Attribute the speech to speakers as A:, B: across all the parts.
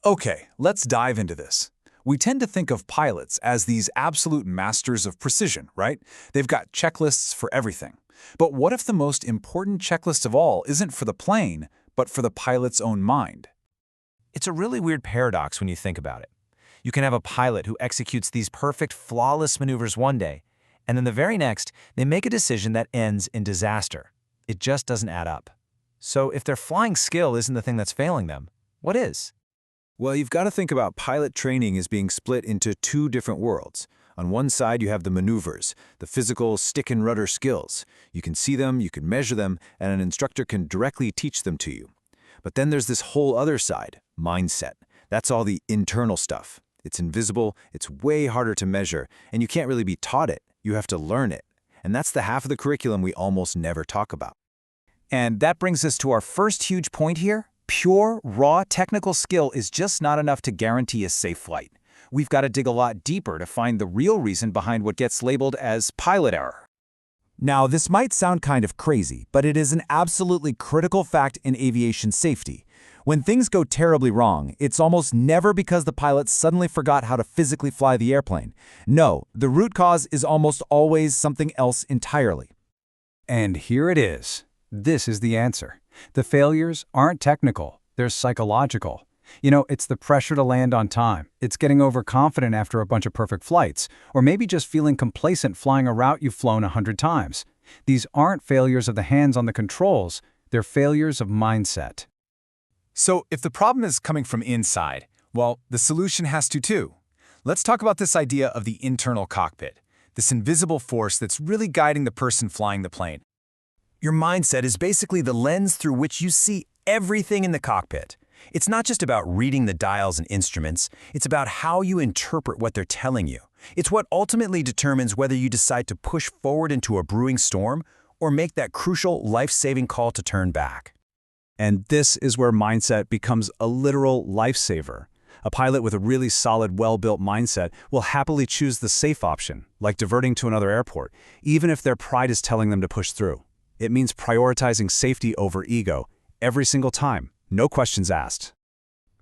A: Okay, let's dive into this. We tend to think of pilots as these absolute masters of precision, right? They've got checklists for everything. But what if the most important checklist of all isn't for the plane, but for the pilot's own mind?
B: It's a really weird paradox when you think about it. You can have a pilot who executes these perfect, flawless maneuvers one day, and then the very next, they make a decision that ends in disaster. It just doesn't add up. So if their flying skill isn't the thing that's failing them, what is?
C: Well, you've got to think about pilot training as being split into two different worlds. On one side, you have the maneuvers, the physical stick and rudder skills. You can see them, you can measure them, and an instructor can directly teach them to you. But then there's this whole other side, mindset. That's all the internal stuff. It's invisible, it's way harder to measure, and you can't really be taught it. You have to learn it. And that's the half of the curriculum we almost never talk about.
D: And that brings us to our first huge point here. Pure, raw technical skill is just not enough to guarantee a safe flight. We've got to dig a lot deeper to find the real reason behind what gets labeled as pilot error.
E: Now, this might sound kind of crazy, but it is an absolutely critical fact in aviation safety. When things go terribly wrong, it's almost never because the pilot suddenly forgot how to physically fly the airplane. No, the root cause is almost always something else entirely.
F: And here it is. This is the answer. The failures aren't technical, they're psychological. It's the pressure to land on time. It's getting overconfident after a bunch of perfect flights, or maybe just feeling complacent flying a route you've flown 100 times. These aren't failures of the hands on the controls, they're failures of mindset.
A: So if the problem is coming from inside, well, the solution has to too. Let's talk about this idea of the internal cockpit, this invisible force that's really guiding the person flying the plane.
B: Your mindset is basically the lens through which you see everything in the cockpit. It's not just about reading the dials and instruments, it's about how you interpret what they're telling you. It's what ultimately determines whether you decide to push forward into a brewing storm or make that crucial life-saving call to turn back.
C: And this is where mindset becomes a literal lifesaver. A pilot with a really solid, well-built mindset will happily choose the safe option, like diverting to another airport, even if their pride is telling them to push through. It means prioritizing safety over ego every single time, no questions asked.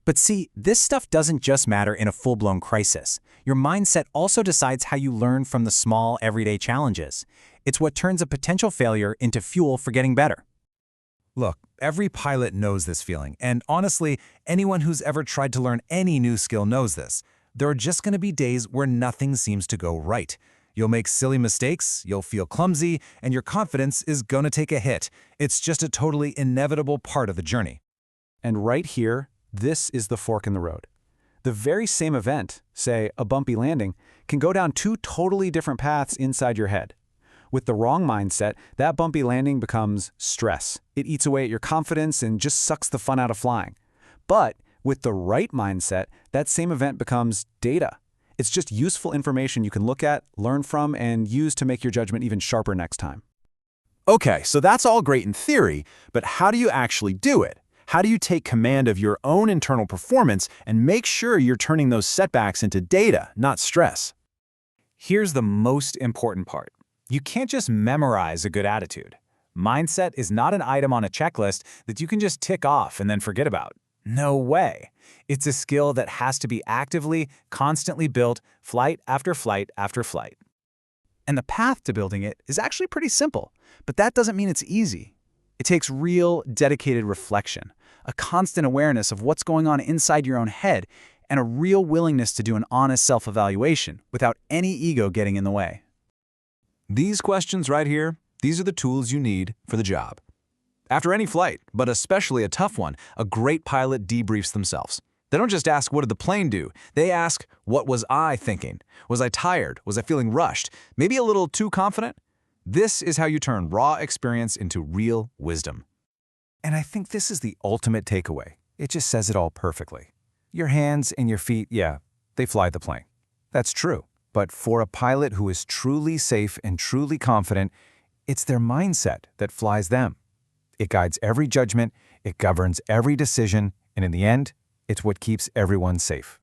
D: But see, this stuff doesn't just matter in a full-blown crisis. Your mindset also decides how you learn from the small, everyday challenges. It's what turns a potential failure into fuel for getting better.
B: Look, every pilot knows this feeling, and honestly, anyone who's ever tried to learn any new skill knows this. There are just going to be days where nothing seems to go right. You'll make silly mistakes, you'll feel clumsy, and your confidence is going to take a hit. It's just a totally inevitable part of the journey.
C: And right here, this is the fork in the road. The very same event, say a bumpy landing, can go down two totally different paths inside your head. With the wrong mindset, that bumpy landing becomes stress. It eats away at your confidence and just sucks the fun out of flying. But with the right mindset, that same event becomes data. It's just useful information you can look at, learn from, and use to make your judgment even sharper next time.
G: Okay, so that's all great in theory, but how do you actually do it? How do you take command of your own internal performance and make sure you're turning those setbacks into data, not stress?
D: Here's the most important part. You can't just memorize a good attitude. Mindset is not an item on a checklist that you can just tick off and then forget about. No way. It's a skill that has to be actively, constantly built, flight after flight after flight. And the path to building it is actually pretty simple, but that doesn't mean it's easy. It takes real, dedicated reflection, a constant awareness of what's going on inside your own head, and a real willingness to do an honest self-evaluation without any ego getting in the way.
G: These questions right here, these are the tools you need for the job. After any flight, but especially a tough one, a great pilot debriefs themselves. They don't just ask, what did the plane do? They ask, what was I thinking? Was I tired? Was I feeling rushed? Maybe a little too confident? This is how you turn raw experience into real wisdom.
B: And I think this is the ultimate takeaway. It just says it all perfectly. Your hands and your feet, yeah, they fly the plane. That's true. But for a pilot who is truly safe and truly confident, it's their mindset that flies them. It guides every judgment, it governs every decision, and in the end, it's what keeps everyone safe.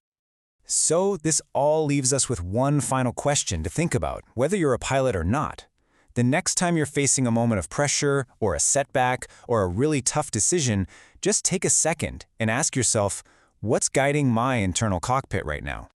D: So this all leaves us with one final question to think about, whether you're a pilot or not. The next time you're facing a moment of pressure or a setback or a really tough decision, just take a second and ask yourself,
B: What's guiding my internal cockpit right now?